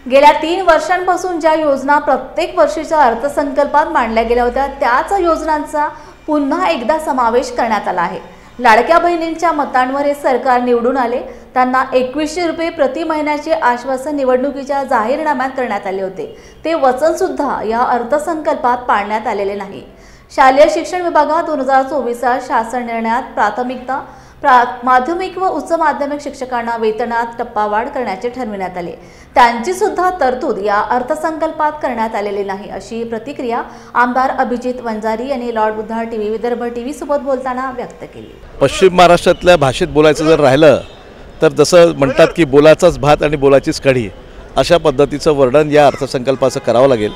गेल्या 3 वर्षांपासून ज्या योजना प्रत्येक वर्षीच्या अर्थसंकल्पात मांडल्या गेल्या होत्या त्याच योजनांचा पुन्हा एकदा समावेश करण्यात आला आहे। लाडक्या बहिणींच्या मतांवर हे सरकार निवडून आले, त्यांना 2100 रुपये प्रति महिन्याचे आश्वासन निवडणुकीच्या जाहीरनाम्यात करण्यात आले होते। ते वचन सुद्धा या अर्थसंकल्पात पाळण्यात आलेले नाही। शालेय शिक्षण विभागात 2024 शासन निर्णयात प्राथमिकता माध्यमिक व उच्च माध्यमिक शिक्षकांना वेतनात टप्पावाढ करण्याचे ठरविण्यात आले, त्यांची सुद्धा तरतूद या अर्थसंकल्पात करण्यात आलेली नाही, अशी प्रतिक्रिया आमदार अभिजित वंजारी यांनी Lord Buddha TV Vidarbha TV सोबत बोलताना व्यक्त केली। पश्चिम महाराष्ट्रातल्या भाषेत बोलायचं जर राहिलं तर जसं म्हणतात की बोलाचाच भात आणि बोलाचीच कढी, अशा पद्धतीचं वर्णन या अर्थसंकल्पाचं करावं लागेल।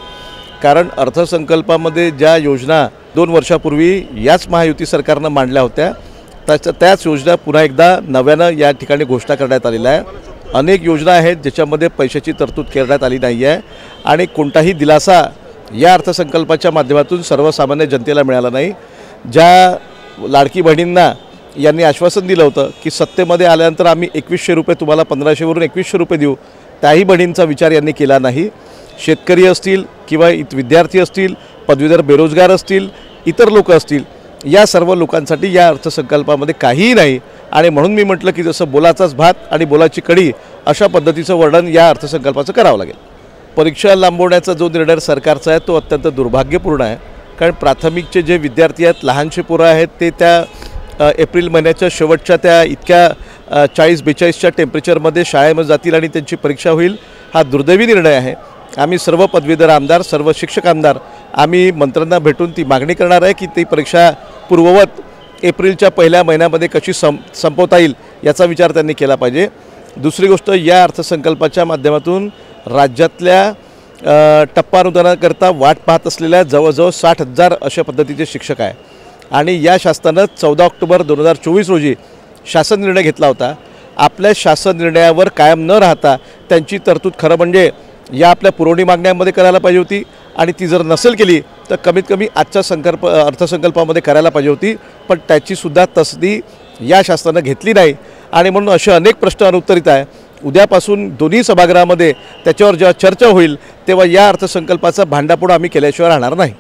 कारण अर्थसंकल्पामध्ये ज्या योजना 2 वर्षापूर्वी याच महायुती सरकारनं मांडल्या होत्या त्याच योजना पुन्हा एकदा नव्यानं या ठिकाणी घोषणा करण्यात आलेल्या आहे। अनेक योजना आहेत ज्याच्यामध्ये पैशाची तरतूद करण्यात आली नाही आहे आणि कोणताही दिलासा या अर्थसंकल्पाच्या माध्यमातून सर्वसामान्य जनतेला मिळाला नाही। ज्या लाडकी बहिणींना यांनी आश्वासन दिलं होतं की सत्तेमध्ये आल्यानंतर आम्ही 2100 रुपये तुम्हाला 1500 वरून 2100 रुपये देऊ, त्याही बहिणींचा विचार यांनी केला नाही। शेतकरी असतील किंवा विद्यार्थी असतील, पदवीधर बेरोजगार असतील, इतर लोक असतील, या सर्व लोकांसाठी या अर्थसंकल्पामध्ये काहीही नाही आणि म्हणून मी म्हटलं की जसं बोलाचाच भात आणि बोलाची कढी अशा पद्धतीचं वर्णन या अर्थसंकल्पाचं करावं लागेल। परीक्षा लांबवण्याचा जो निर्णय सरकारचा आहे तो अत्यंत दुर्भाग्यपूर्ण आहे। कारण प्राथमिकचे जे विद्यार्थी आहेत, लहानशे पोरं आहेत, ते त्या एप्रिल महिन्याच्या शेवटच्या त्या इतक्या 40-42च्या टेम्परेचरमध्ये शाळेमध्ये जातील आणि त्यांची परीक्षा होईल, हा दुर्दैवी निर्णय आहे। आम्ही सर्व पदवीधर आमदार, सर्व शिक्षक आमदार आम्ही मंत्र्यांना भेटून ती मागणी करणार आहे की ती परीक्षा पूर्ववत एप्रिलच्या पहिल्या महिन्यामध्ये कशी संपवता येईल याचा विचार त्यांनी केला पाहिजे। दुसरी गोष्ट, या अर्थसंकल्पाच्या माध्यमातून राज्यातल्या टप्पा अनुदानाकरता वाट पाहत असलेल्या जवळजवळ 60,000 अशा पद्धतीचे शिक्षक आहे आणि या शासनानं 14 ऑक्टोबर 2024 रोजी शासन निर्णय घेतला होता। आपल्या शासन निर्णयावर कायम न राहता त्यांची तरतूद खरं म्हणजे या आपल्या पुरवणी मागण्यांमध्ये करायला पाहिजे होती आणि ती जर नसेल केली तर कमीत कमी आजच्या अर्थसंकल्पामध्ये करायला पाहिजे होती, पण त्याचीसुद्धा तसदी या शासनानं घेतली नाही आणि म्हणून असे अनेक प्रश्न अनुत्तरित आहे। उद्यापासून दोन्ही सभागृहामध्ये त्याच्यावर जेव्हा चर्चा होईल तेव्हा या अर्थसंकल्पाचा भांडाफोड आम्ही केल्याशिवाय राहणार नाही।